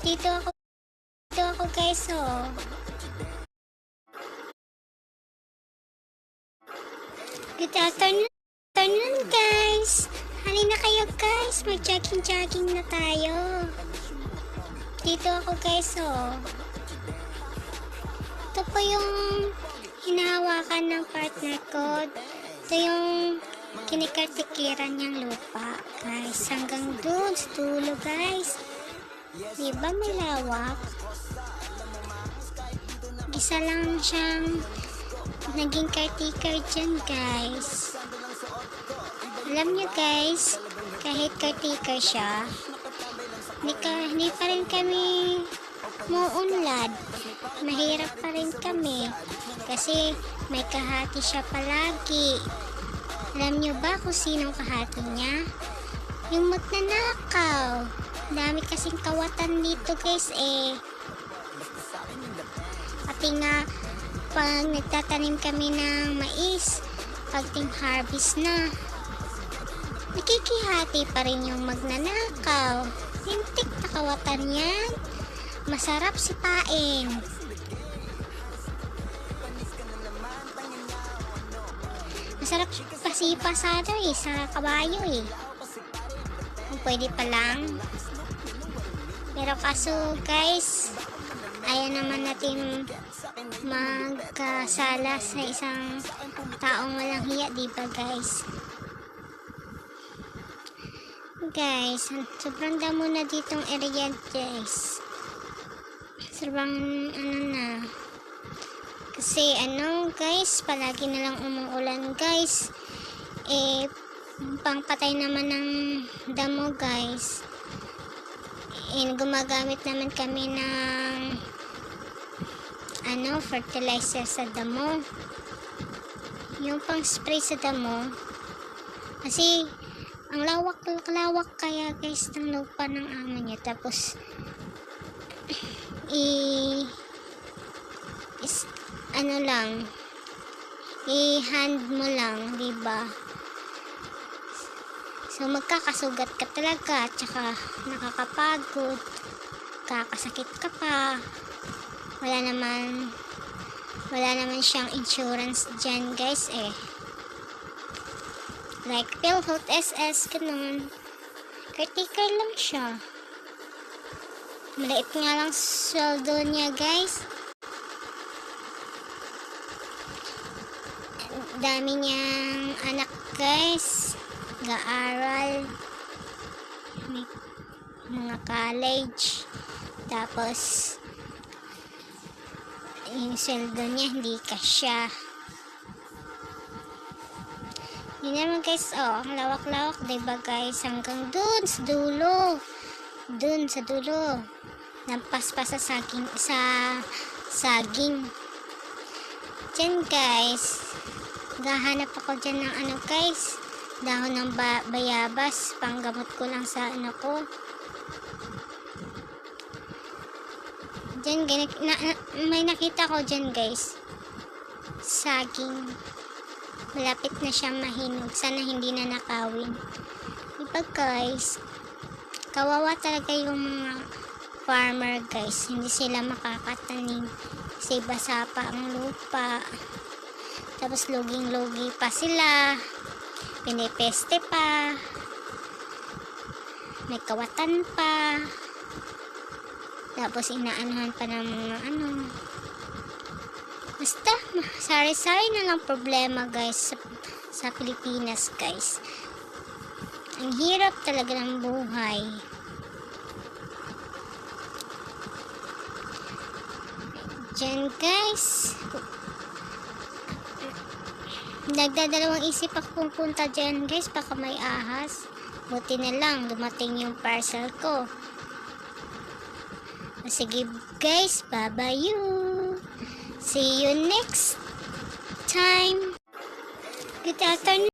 Dito ako, guys, oh. Good afternoon, guys. Halina kayo, guys. Mag-jogging na tayo. Dito ako, guys, oh. Ito po yung hinahawakan ng partner ko. Ito yung kinikartikiran niyang lupa, guys. Hanggang doon sa dulo, guys. Diba may lawak? Isa lang siyang naging caretaker dyan, guys. Alam nyo, guys, kahit caretaker siya, hindi pa rin kami muunlad. Mahirap pa rin kami kasi may kahati siya palagi. Alam nyo ba kung sinong kahati niya? Yung magnanakaw. Dami kasing kawatan dito, guys, eh. Pati nga pag nagtatanim kami ng mais, pag ting harvest na, nakikihati pa rin yung magnanakaw. Hintik na kawatan yan. Masarap sipain. Masarap pasipa sa sa kabayo, eh. Kung pwede pa lang. Pero kaso, guys, ayaw naman natin magkasala sa isang taong walang hiya, diba, guys? Guys, sobrang damo na ditong area, guys. Sobrang na. Kasi guys, palagi na lang umuulan, guys. Eh, pangpatay naman ng damo, guys. Gumagamit naman kami ng fertilizer sa damo, yung pang spray sa damo, kasi ang lawak kaya, guys, ng lupa ng amo niya. Tapos i-hand mo lang, diba? So magkakasugat ka talaga, tsaka nakakapagod, kakasakit ka pa. Wala naman siyang insurance dyan, guys, eh. Like PhilHealth SS, ganun. Caretaker lang siya. Maliit nga lang sweldo niya, guys. Dami niyang anak, guys. Gaaral. May mga college. Tapos yung sweldo niya hindi kasya. Yun naman, guys, oh, ang lawak-lawak, diba, guys? Hanggang dun sa dulo. Lampas pa sa saging. Diyan, guys. Gahanap ako dyan ng guys, dahon ng bayabas. Panggamot ko lang sa ko. Diyan, may nakita ko dyan, guys. Saging. Malapit na siyang mahinog. Sana hindi na nakawin. Diba, guys? Kawawa talaga yung mga farmer, guys. Hindi sila makakatanim. Kasi basa pa ang lupa. Tapos luging-lugi pa sila. Pinipeste pa. May kawatan pa. Tapos inaanuhan pa ng mga basta, sari-sari na lang problema, guys, sa Pilipinas, guys. Ang hirap talaga ng buhay. Diyan, guys. Nagdadalawang isip ako pupunta dyan, guys. Baka may ahas. Buti na lang, dumating yung parcel ko. Sige, guys. Bye-bye you. See you next time. Good afternoon.